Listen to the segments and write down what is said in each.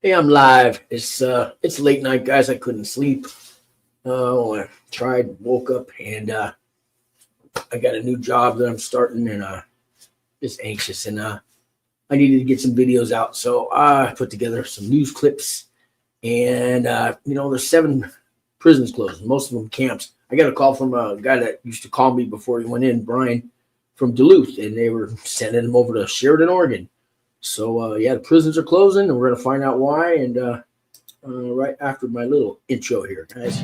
Hey, I'm live. It's late night, guys. I couldn't sleep. I tried, woke up, and I got a new job that I'm starting, and just anxious, and I needed to get some videos out, so I put together some news clips, and there's 7 prisons closed, most of them camps. I got a call from a guy that used to call me before he went in, Brian, from Duluth, and they were sending him over to Sheridan, Oregon. So yeah, the prisons are closing, and we're gonna find out why. And right after my little intro here, guys.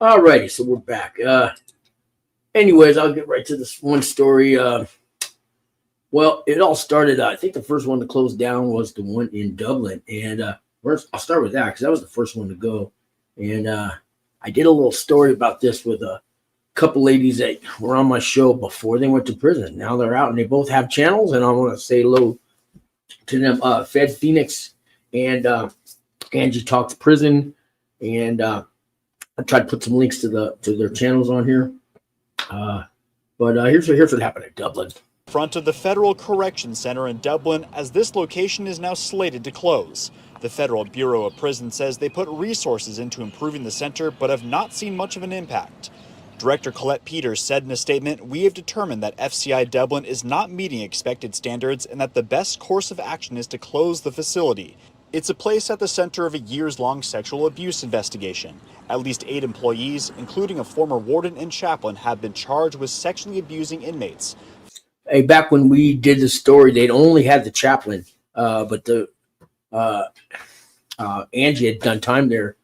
Alrighty, so we're back. Anyways, I'll get right to this one story. Well, it all started. I think the first one to close down was the one in Dublin, and first I'll start with that because that was the first one to go. And I did a little story about this with a couple ladies that were on my show before they went to prison. Now they're out, and they both have channels, and I want to say hello to them. Fed Phoenix and Angie Talks Prison, and I tried to put some links to their channels on here. But here's what happened at Dublin. Front of the Federal Correction Center in Dublin, as this location is now slated to close. The Federal Bureau of Prisons says they put resources into improving the center, but have not seen much of an impact. Director Colette Peters said in a statement, "We have determined that FCI Dublin is not meeting expected standards and that the best course of action is to close the facility. It's a place at the center of a years-long sexual abuse investigation. At least 8 employees, including a former warden and chaplain, have been charged with sexually abusing inmates." Hey, back when we did the story, they'd only had the chaplain, but the Angie had done time there,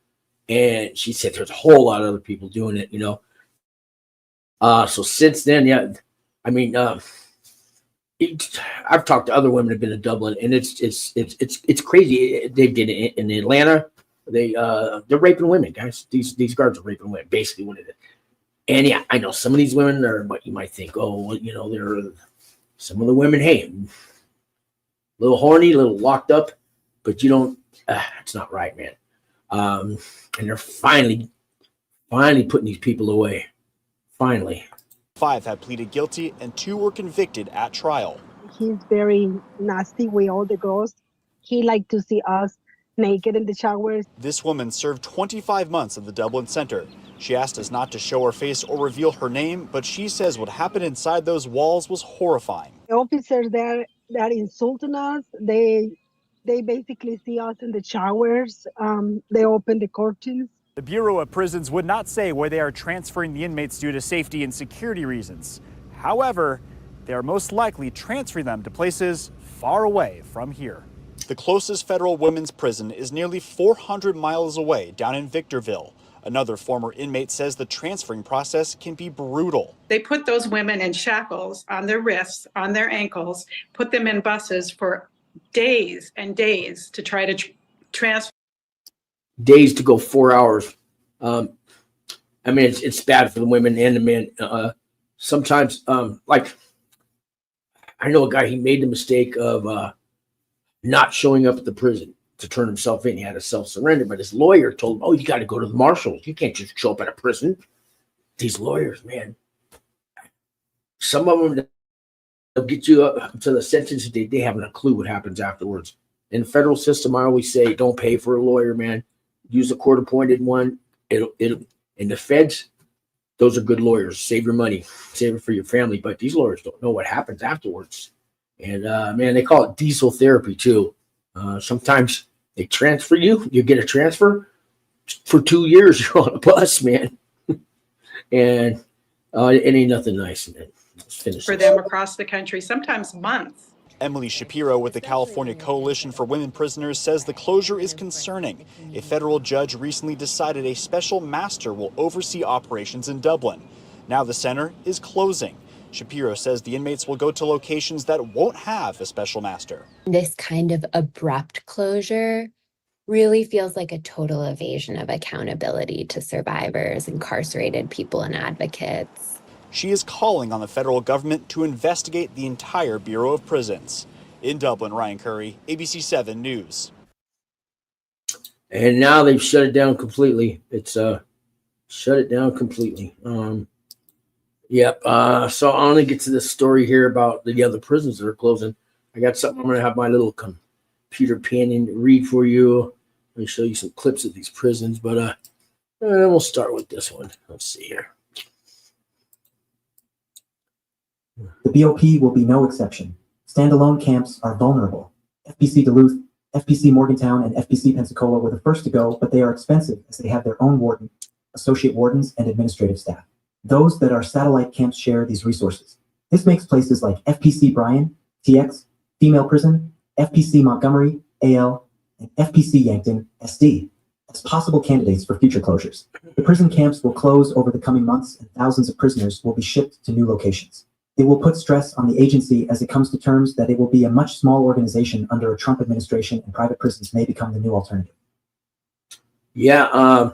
and she said there's a whole lot of other people doing it, So since then, yeah, I mean, I've talked to other women who've been in Dublin, and it's crazy. They did it in Atlanta. They're raping women, guys. These guards are raping women, basically what it is. And yeah, I know some of these women are what you might think. Oh, well, they're some of the women. Hey, a little horny, a little locked up, but you don't. It's not right, man. And they're finally putting these people away. Finally. 5 have pleaded guilty and 2 were convicted at trial. He's very nasty with all the girls. He liked to see us naked in the showers. This woman served 25 months at the Dublin Center. She asked us not to show her face or reveal her name, but she says what happened inside those walls was horrifying. The officers there that insulting us, they basically see us in the showers. They open the curtains. The Bureau of Prisons would not say where they are transferring the inmates due to safety and security reasons. However, they are most likely transferring them to places far away from here. The closest federal women's prison is nearly 400 miles away, down in Victorville. Another former inmate says the transferring process can be brutal. They put those women in shackles on their wrists, on their ankles, put them in buses for days and days to try to transfer. Days to go 4 hours. I mean, it's bad for the women and the men. Sometimes, like, I know a guy, he made the mistake of not showing up at the prison to turn himself in. He had to self-surrender, but his lawyer told him, "Oh, you got to go to the marshals. You can't just show up at a prison." These lawyers, man, some of them, they'll get you up to the sentence. They haven't a clue what happens afterwards. In the federal system, I always say, don't pay for a lawyer, man. Use a court-appointed one. It'll in the feds, those are good lawyers. Save your money, save it for your family. But these lawyers don't know what happens afterwards. And man, they call it diesel therapy too. Sometimes they transfer you. You get a transfer for 2 years. You're on a bus, man, and it ain't nothing nice. Man. Let's finish for this. them across the country, sometimes months. Emily Shapiro with the California Coalition for Women Prisoners says the closure is concerning. A federal judge recently decided a special master will oversee operations in Dublin. Now the center is closing. Shapiro says the inmates will go to locations that won't have a special master. This kind of abrupt closure really feels like a total evasion of accountability to survivors, incarcerated people, and advocates. She is calling on the federal government to investigate the entire Bureau of Prisons. In Dublin, Ryan Curry, ABC 7 News. And now they've shut it down completely. It's shut it down completely. Yep. So I want to get to this story here about the other prisons that are closing. I got something I'm going to have my little computer pen and read for you. Let me show you some clips of these prisons, but we'll start with this one. Let's see here. The BOP will be no exception. Standalone camps are vulnerable. FPC Duluth, FPC Morgantown, and FPC Pensacola were the first to go, but they are expensive as they have their own warden, associate wardens, and administrative staff. Those that are satellite camps share these resources. This makes places like FPC Bryan, TX, Female Prison, FPC Montgomery, AL, and FPC Yankton, SD, as possible candidates for future closures. The prison camps will close over the coming months, and thousands of prisoners will be shipped to new locations. It will put stress on the agency as it comes to terms that it will be a much small organization under a Trump administration, and private prisons may become the new alternative. Yeah,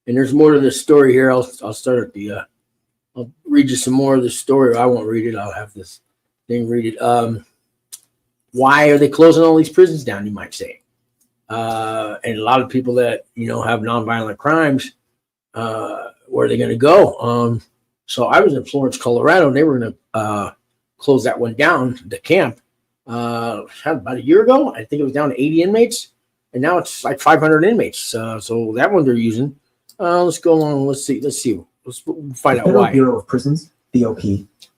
and there's more to this story here. I'll start at the. I'll read you some more of this story. I won't read it. I'll have this thing read it. Why are they closing all these prisons down? You might say, and a lot of people that have nonviolent crimes. Where are they going to go? So I was in Florence, Colorado, and they were going to close that one down, the camp, about a year ago. I think it was down to 80 inmates, and now it's like 500 inmates. So that one they're using. Let's go along. Let's see. Let's find out Federal why. Bureau of Prisons, BOP,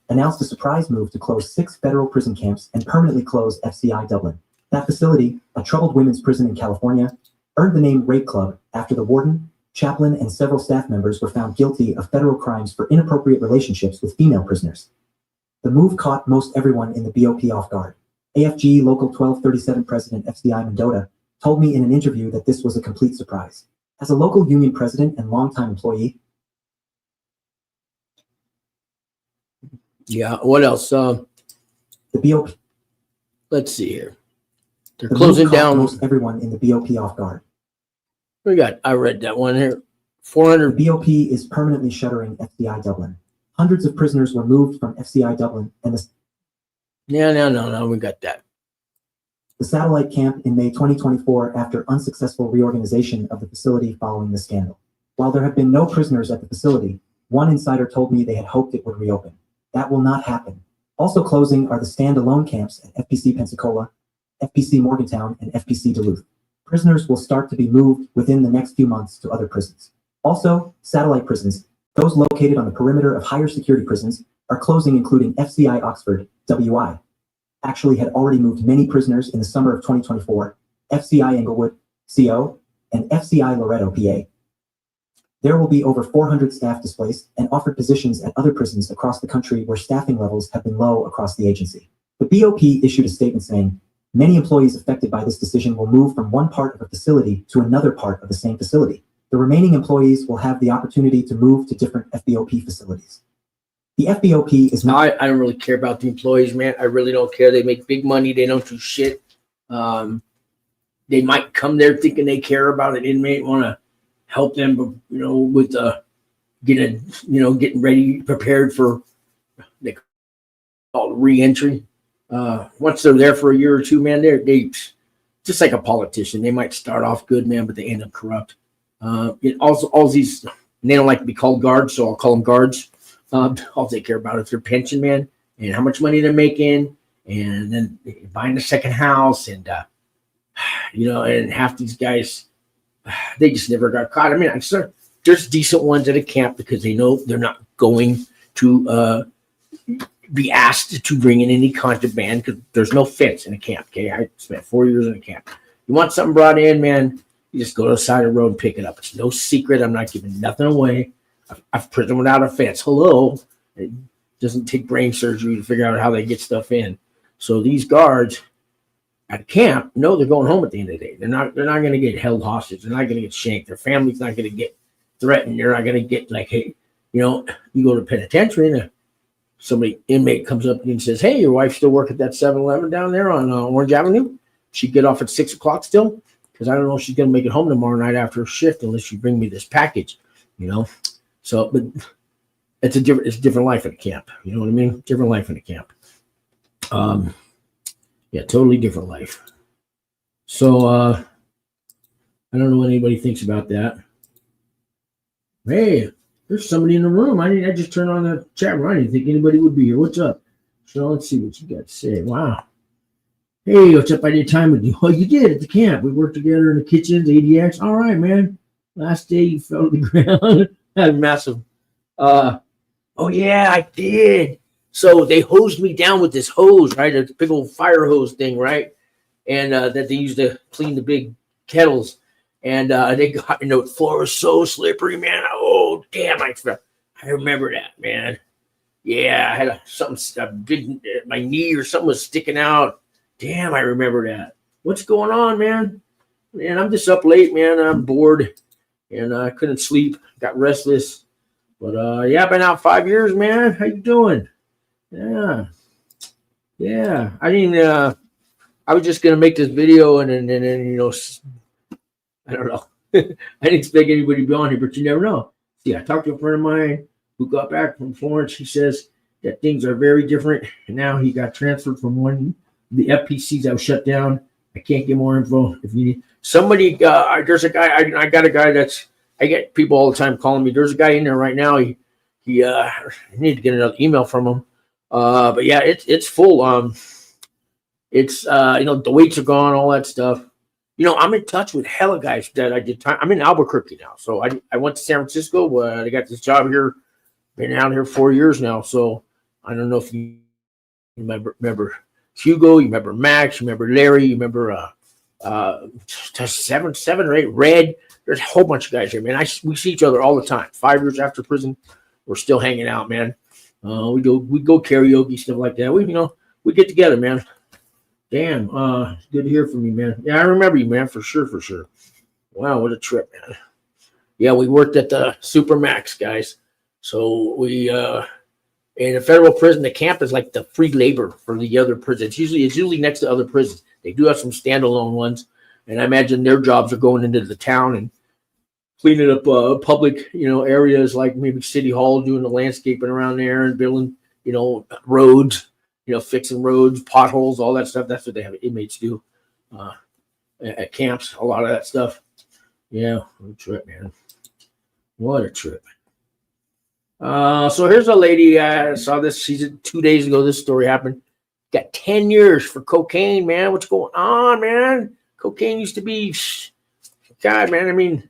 announced a surprise move to close 6 federal prison camps and permanently close FCI Dublin. That facility, a troubled women's prison in California, earned the name Rape Club after the warden, chaplain, and several staff members were found guilty of federal crimes for inappropriate relationships with female prisoners. The move caught most everyone in the BOP off guard. AFG Local 1237 President FCI Mendota told me in an interview that this was a complete surprise. As a local union president and longtime employee. Yeah. What else? The BOP. Let's see here. They're The closing move caught down. most everyone in the BOP off guard. I read that one here. 400. The BOP is permanently shuttering FCI Dublin. Hundreds of prisoners were moved from FCI Dublin and No. We got that. the satellite camp in May 2024 after unsuccessful reorganization of the facility following the scandal. While there have been no prisoners at the facility, one insider told me they had hoped it would reopen. That will not happen. Also closing are the standalone camps at FPC Pensacola, FPC Morgantown, and FPC Duluth. Prisoners will start to be moved within the next few months to other prisons. Also, satellite prisons, those located on the perimeter of higher security prisons, are closing, including FCI Oxford, WI. Actually had already moved many prisoners in the summer of 2024, FCI Englewood, CO, and FCI Loretto, PA. There will be over 400 staff displaced and offered positions at other prisons across the country where staffing levels have been low across the agency. The BOP issued a statement saying, many employees affected by this decision will move from one part of a facility to another part of the same facility. The remaining employees will have the opportunity to move to different FBOP facilities. The FBOP is not. I don't really care about the employees, man. I really don't care. They make big money. They don't do shit. They might come there thinking they care about an inmate, want to help them, with getting ready, prepared for they call it re-entry. Once they're there for a year or two, man, they just like a politician. They might start off good, man, but they end up corrupt. All these, and they don't like to be called guards, so I'll call them guards. All they care about is their pension, man, and how much money they're making, and then buying a second house, and and half these guys, they just never got caught. I mean, I'm sure there's decent ones at a camp because they know they're not going to be asked to bring in any contraband because there's no fence in a camp. Okay, I spent 4 years in a camp. You want something brought in, man, you just go to the side of the road and pick it up. It's no secret. I'm not giving nothing away. I've prison without a fence. Hello. It doesn't take brain surgery to figure out how they get stuff in. So these guards at camp know they're going home at the end of the day. They're not going to get held hostage. They're not going to get shanked. Their family's not going to get threatened. They're not going to get like, hey, you go to penitentiary and somebody inmate comes up and says, hey, your wife still work at that 7-Eleven down there on Orange Avenue? She get off at 6 o'clock still? because I don't know if she's gonna make it home tomorrow night after her shift unless you bring me this package, you know. So, but it's a different life in a camp. You know what I mean? Different life in a camp. Yeah, totally different life. So I don't know what anybody thinks about that. Hey, there's somebody in the room. I just turned on the chat room. I didn't think anybody would be here. What's up? So let's see what you got to say. Wow. Hey, what's up? I did time with you. Oh, you did at the camp. We worked together in the kitchens, ADX. All right, man. Last day you fell to the ground. Had massive. Oh yeah, I did. So they hosed me down with this hose, right? A big old fire hose thing, right? And that they used to clean the big kettles. And they got, the floor was so slippery, man. Oh damn, I remember that, man. Yeah, I had a big, my knee or something was sticking out. Damn, I remember that. What's going on, man? Man, I'm just up late, man. I'm bored, and I couldn't sleep. Got restless. But yeah, I've been out 5 years, man. How you doing? Yeah. I didn't. I was just gonna make this video, and then I don't know. I didn't expect anybody to be on here, but you never know. See, I talked to a friend of mine who got back from Florence. He says that things are very different, and now he got transferred from the FPCs that was shut down. I can't get more info if you need somebody. There's a guy. I got a guy that's. I get people all the time calling me. There's a guy in there right now. He I need to get another email from him. But yeah, it's full. It's the weights are gone, all that stuff. I'm in touch with hella guys that I did time. I'm in Albuquerque now, so I went to San Francisco. I got this job here. Been out here 4 years now, so I don't know if you remember Hugo, you remember Max, you remember Larry, you remember seven or eight Red. There's a whole bunch of guys here, man. We see each other all the time. 5 years after prison, we're still hanging out, man. We go karaoke, stuff like that. We get together, man. Damn, good to hear from you, man. Yeah, I remember you, man, for sure. Wow, what a trip, man. Yeah, we worked at the Supermax, guys. So we in a federal prison, the camp is like the free labor for the other prisons. It's usually next to other prisons. They do have some standalone ones, and I imagine their jobs are going into the town and cleaning up public, areas like maybe City Hall, doing the landscaping around there and building, roads, fixing roads, potholes, all that stuff. That's what they have inmates do at camps. A lot of that stuff. Yeah, what a trip, man. What a trip. So here's a lady. I saw this. She's 2 days ago. This story happened. Got 10 years for cocaine, man. What's going on, man? Cocaine used to be, God, man. I mean,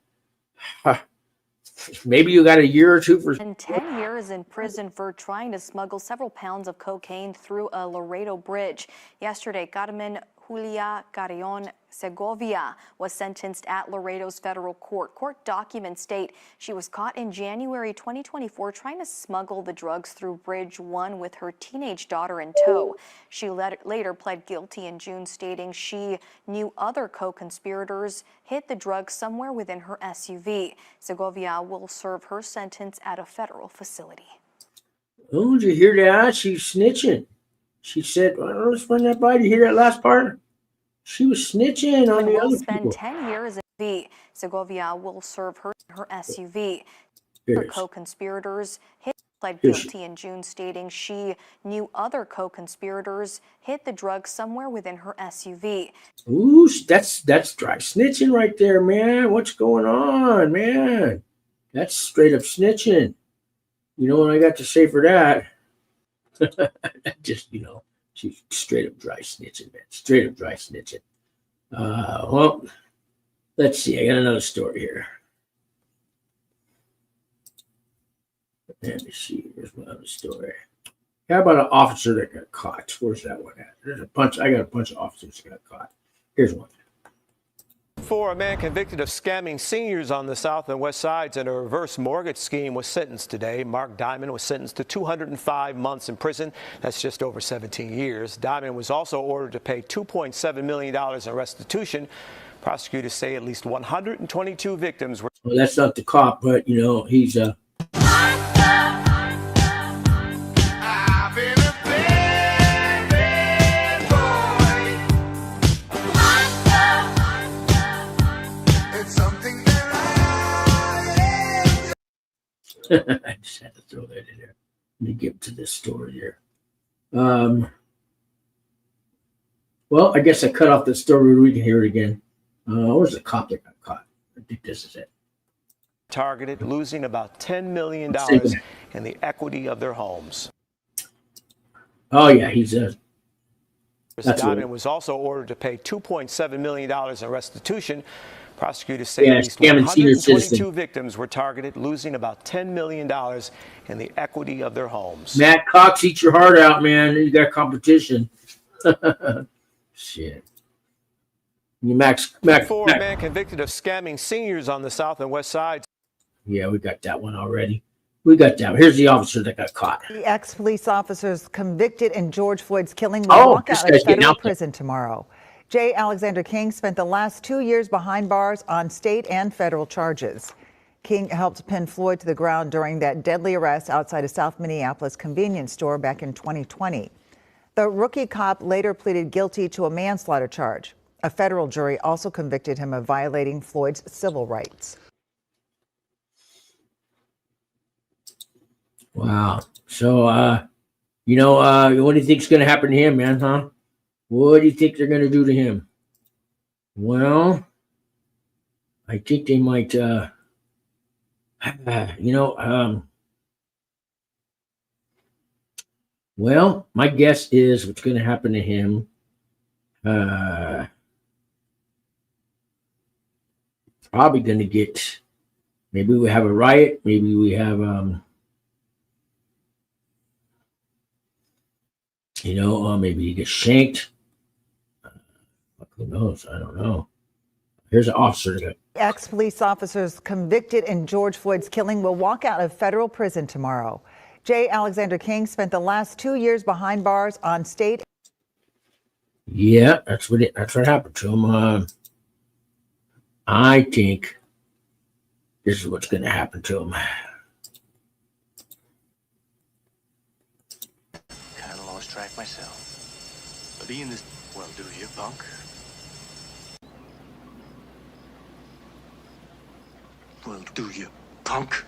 maybe you got a year or two for. And 10 years in prison for trying to smuggle several pounds of cocaine through a Laredo bridge. Yesterday, Carmen Julia Carrion Segovia was sentenced at Laredo's federal court. Court documents state she was caught in January 2024 trying to smuggle the drugs through Bridge 1 with her teenage daughter in tow. She later pled guilty in June, stating she knew other co-conspirators hid the drugs somewhere within her SUV. Segovia will serve her sentence at a federal facility. Oh, did you hear that? She's snitching. She said, well, let's run that by. Did you hear that last part? She was snitching on the other people. Spend 10 years in V. Segovia will serve her SUV. Her co-conspirators pled guilty in June, stating she knew other co-conspirators hid the drugs somewhere within her SUV. Ooh, that's dry snitching right there, man. What's going on, man? That's straight up snitching. You know what I got to say for that? Just, she's straight up dry snitching, man. Straight up dry snitching. Well, let's see. I got another story here. Let me see. Here's my other story. How about an officer that got caught? Where's that one at? I got a bunch of officers that got caught. Here's one. For a man convicted of scamming seniors on the south and west sides in a reverse mortgage scheme was sentenced today. Mark Diamond was sentenced to 205 months in prison. That's just over 17 years. Diamond was also ordered to pay $2.7 million in restitution. Prosecutors say at least 122 victims were. Well, that's not the cop, but he's I just had to throw that in there. Let me get to this story here. Well, I guess I cut off the story. We can hear it again. Where's the cop that got caught? I think this is it. Targeted, losing about $10 million in the equity of their homes. Oh, yeah, he's Diamond was also ordered to pay $2.7 million in restitution. Prosecutors say at least scamming senior 122 citizen. victims were targeted, losing about $10 million in the equity of their homes. Matt Cox, eat your heart out, man. You got competition. Shit. Max. A man convicted of scamming seniors on the south and west sides. Yeah, we got that one already. We got that. Here's the officer that got caught. The ex-police officers convicted in George Floyd's killing will walk out of federal prison tomorrow. J. Alexander King spent the last 2 years behind bars on state and federal charges. King helped pin Floyd to the ground during that deadly arrest outside a South Minneapolis convenience store back in 2020. The rookie cop later pleaded guilty to a manslaughter charge. A federal jury also convicted him of violating Floyd's civil rights. Wow. So, what do you think's going to happen to him, man, huh? What do you think they're going to do to him? Well, I think they might, well, my guess is what's going to happen to him, probably going to get, maybe we have a riot, maybe we have, maybe he gets shanked. Who knows? I don't know. Here's an officer. Ex-police officers convicted in George Floyd's killing will walk out of federal prison tomorrow. J. Alexander King spent the last 2 years behind bars on state. Yeah, that's what happened to him. I think this is what's going to happen to him. Kind of lost track myself. But being this, well, do you, punk? Well, do you, punk?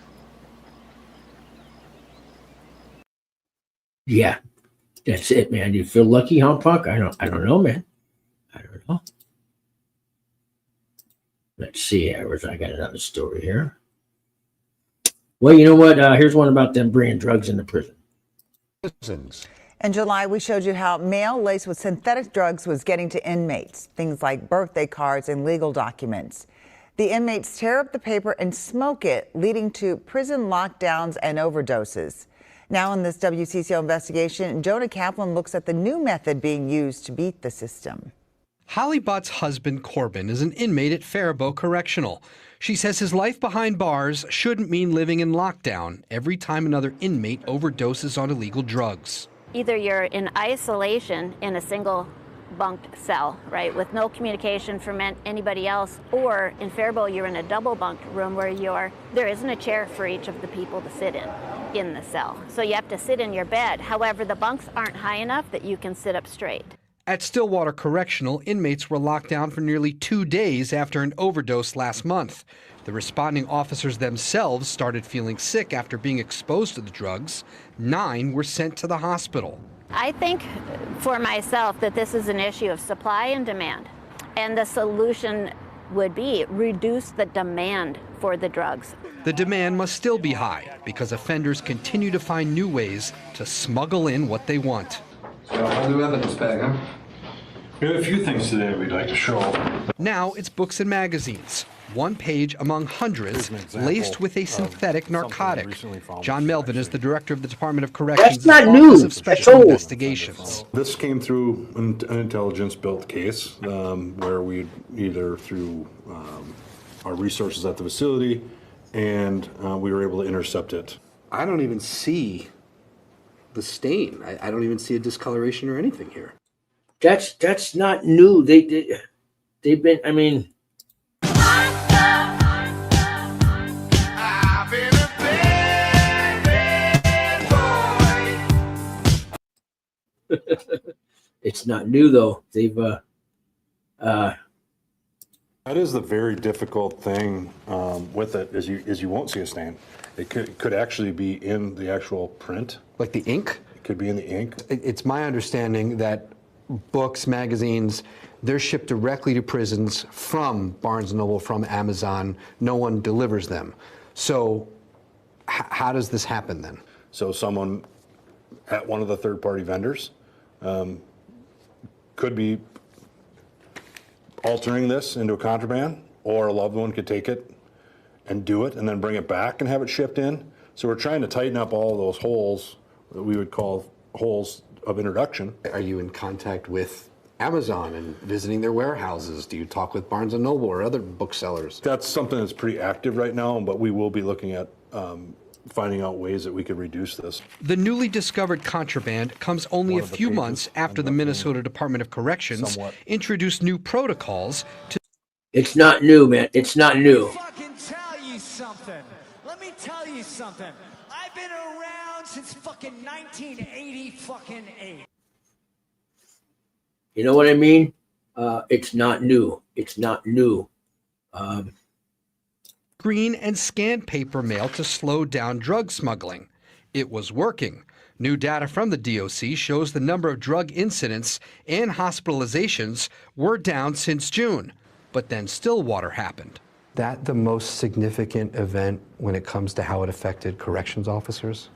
Yeah, that's it, man. Do you feel lucky, huh, punk? I don't know, man. I don't know. Let's see. I got another story here. Well, you know what? Here's one about them bringing drugs into prison. In July, we showed you how mail laced with synthetic drugs was getting to inmates, things like birthday cards and legal documents. The inmates tear up the paper and smoke it, leading to prison lockdowns and overdoses. Now in this WCCO investigation, Jonah Kaplan looks at the new method being used to beat the system. Holly Butt's husband, Corbin, is an inmate at Faribault Correctional. She says his life behind bars shouldn't mean living in lockdown every time another inmate overdoses on illegal drugs. Either you're in isolation in a single bunked cell, right, with no communication from anybody else, or in Faribault you're in a double bunked room where there isn't a chair for each of the people to sit in the cell. So you have to sit in your bed. However, the bunks aren't high enough that you can sit up straight. At Stillwater Correctional, inmates were locked down for nearly 2 days after an overdose last month. The responding officers themselves started feeling sick after being exposed to the drugs. 9 were sent to the hospital. I think for myself that this is an issue of supply and demand, and the solution would be reduce the demand for the drugs. The demand must still be high because offenders continue to find new ways to smuggle in what they want. So, a new evidence bag, huh? We have a few things today we'd like to show. Now it's books and magazines. One page among hundreds laced with a synthetic narcotic. John Melvin is the director of the Department of Corrections' Office of Special Investigations. This came through an intelligence-built case where we either through our resources at the facility and we were able to intercept it. I don't even see the stain. I don't even see a discoloration or anything here. That's not new. They've been. I mean. It's not new though. They've That is the very difficult thing with it, is you won't see a stain. It could actually be in the actual print. Like the ink? It could be in the ink. It's my understanding that books, magazines, they're shipped directly to prisons from Barnes & Noble, from Amazon. No one delivers them. So how does this happen then? So someone at one of the third-party vendors could be altering this into a contraband, or a loved one could take it and do it and then bring it back and have it shipped in. So we're trying to tighten up all those holes that we would call holes of introduction. Are you in contact with Amazon and visiting their warehouses? Do you talk with Barnes & Noble or other booksellers? That's something that's pretty active right now, but we will be looking at finding out ways that we could reduce this. The newly discovered contraband comes only a few months after the Minnesota Department of Corrections introduced new protocols to... It's not new, man. It's not new. Let me fucking tell you something. Let me tell you something. I've been around since fucking 1988. You know what I mean? It's not new. It's not new. Green and scanned paper mail to slow down drug smuggling. It was working. New data from the DOC shows the number of drug incidents and hospitalizations were down since June. But then Stillwater happened. That the most significant event when it comes to how it affected corrections officers?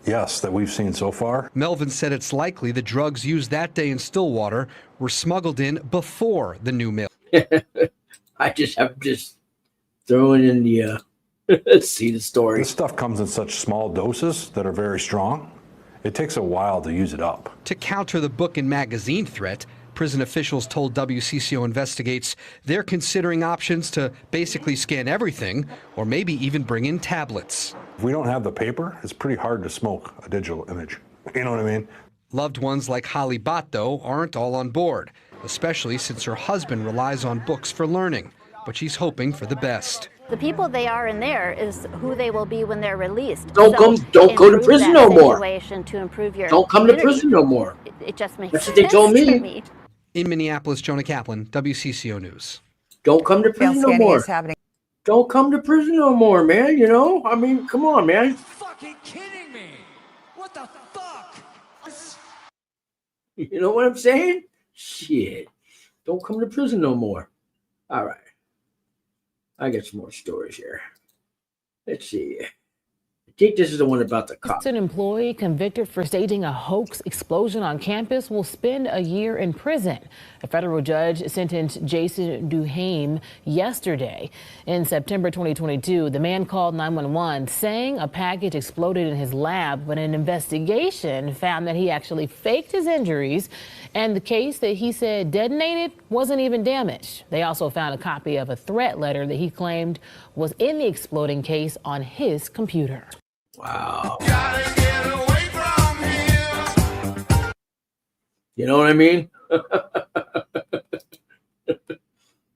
Yes, that we've seen so far. Melvin said it's likely the drugs used that day in Stillwater were smuggled in before the new mail. I'm just throwing in the see the story. This stuff comes in such small doses that are very strong. It takes a while to use it up. To counter the book and magazine threat, prison officials told WCCO Investigates they're considering options to basically scan everything, or maybe even bring in tablets. If we don't have the paper, it's pretty hard to smoke a digital image. You know what I mean? Loved ones like Holly Bott, though, aren't all on board, especially since her husband relies on books for learning. But she's hoping for the best. The people they are in there is who they will be when they're released. Don't go to prison no more. To improve your don't come to prison no more. It just makes That's sense what they told me. to me. In Minneapolis, Jonah Kaplan, WCCO News. Don't come to prison no more. Don't come to prison no more, man. You know, I mean, come on, man. Are you fucking kidding me? What the fuck? You know what I'm saying? Shit. Don't come to prison no more. All right. I got some more stories here. Let's see. I think this is the one about the cop. An employee convicted for staging a hoax explosion on campus will spend a year in prison. A federal judge sentenced Jason Duhame yesterday. In September 2022, the man called 911 saying a package exploded in his lab, but an investigation found that he actually faked his injuries, and the case that he said detonated wasn't even damaged. They also found a copy of a threat letter that he claimed was in the exploding case on his computer. Wow. You know what I mean?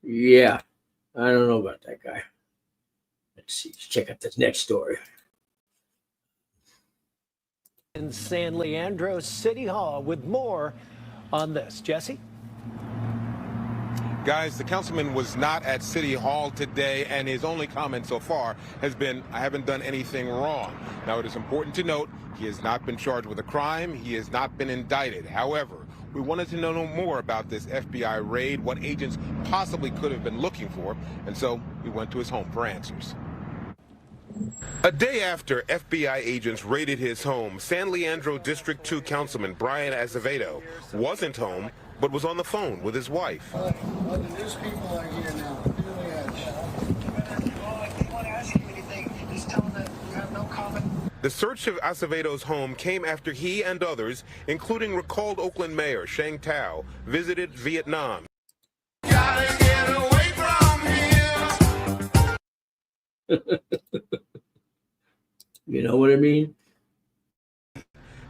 Yeah. I don't know about that guy. Let's see. Let's check out this next story. In San Leandro City Hall with more on this. Jesse? Guys, the councilman was not at City Hall today, and his only comment so far has been, I haven't done anything wrong. Now, it is important to note, he has not been charged with a crime. He has not been indicted. However, we wanted to know more about this FBI raid, what agents possibly could have been looking for, and so we went to his home for answers. A day after FBI agents raided his home, San Leandro District 2 Councilman Brian Azevedo wasn't home, but was on the phone with his wife. The news people are here now. The search of Azevedo's home came after he and others, including recalled Oakland Mayor Sheng Tao, visited Vietnam. Gotta get away from here. You know what I mean?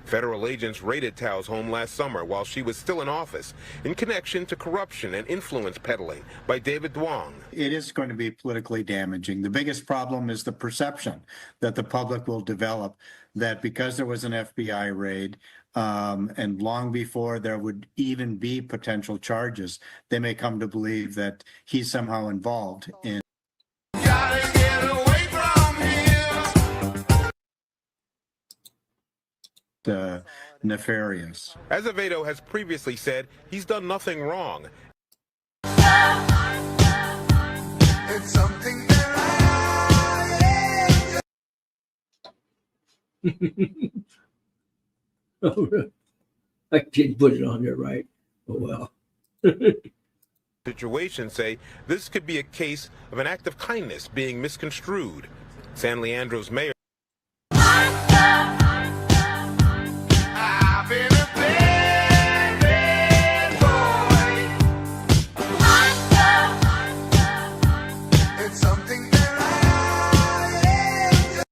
Federal agents raided Tao's home last summer while she was still in office in connection to corruption and influence peddling by David Duong. It is going to be politically damaging. The biggest problem is the perception that the public will develop that because there was an FBI raid, And long before there would even be potential charges, they may come to believe that he's somehow involved in the nefarious. Azevedo has previously said he's done nothing wrong. It's something that I did put it on there, right? Oh, well. Situations say this could be a case of an act of kindness being misconstrued. San Leandro's mayor I've been a bad, bad boy. It's something that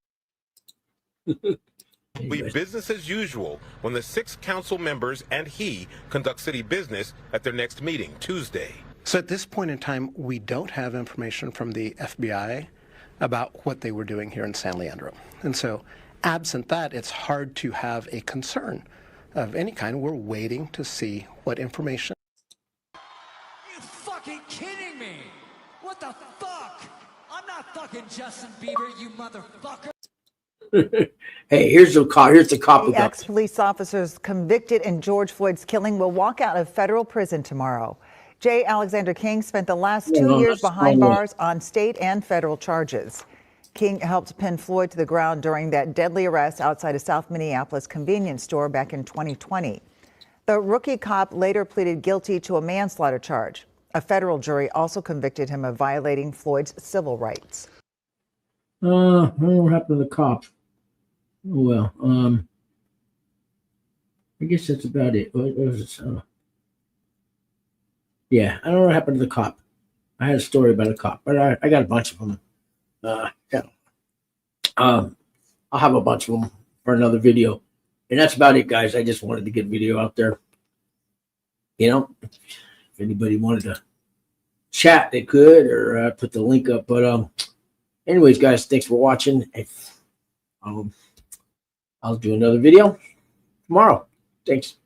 be business as usual when the 6 council members and he conduct city business at their next meeting Tuesday. So at this point in time, we don't have information from the FBI about what they were doing here in San Leandro. And so absent that, it's hard to have a concern of any kind. We're waiting to see what information. You fucking kidding me? What the fuck? I'm not fucking Justin Bieber, you motherfucker. Hey, here's the cop. Here's the cop. The ex-police officers convicted in George Floyd's killing will walk out of federal prison tomorrow. J. Alexander King spent the last 2 years behind bars on state and federal charges. King helped pin Floyd to the ground during that deadly arrest outside a South Minneapolis convenience store back in 2020. The rookie cop later pleaded guilty to a manslaughter charge. A federal jury also convicted him of violating Floyd's civil rights. I don't know what happened to the cop. Oh, well, I guess that's about it. What was it? Yeah, I don't know what happened to the cop. I had a story about a cop, but I got a bunch of them. Yeah. I'll have a bunch of them for another video. And that's about it, guys. I just wanted to get a video out there. You know, if anybody wanted to chat, they could, or put the link up. But anyways, guys, thanks for watching. I'll do another video tomorrow. Thanks.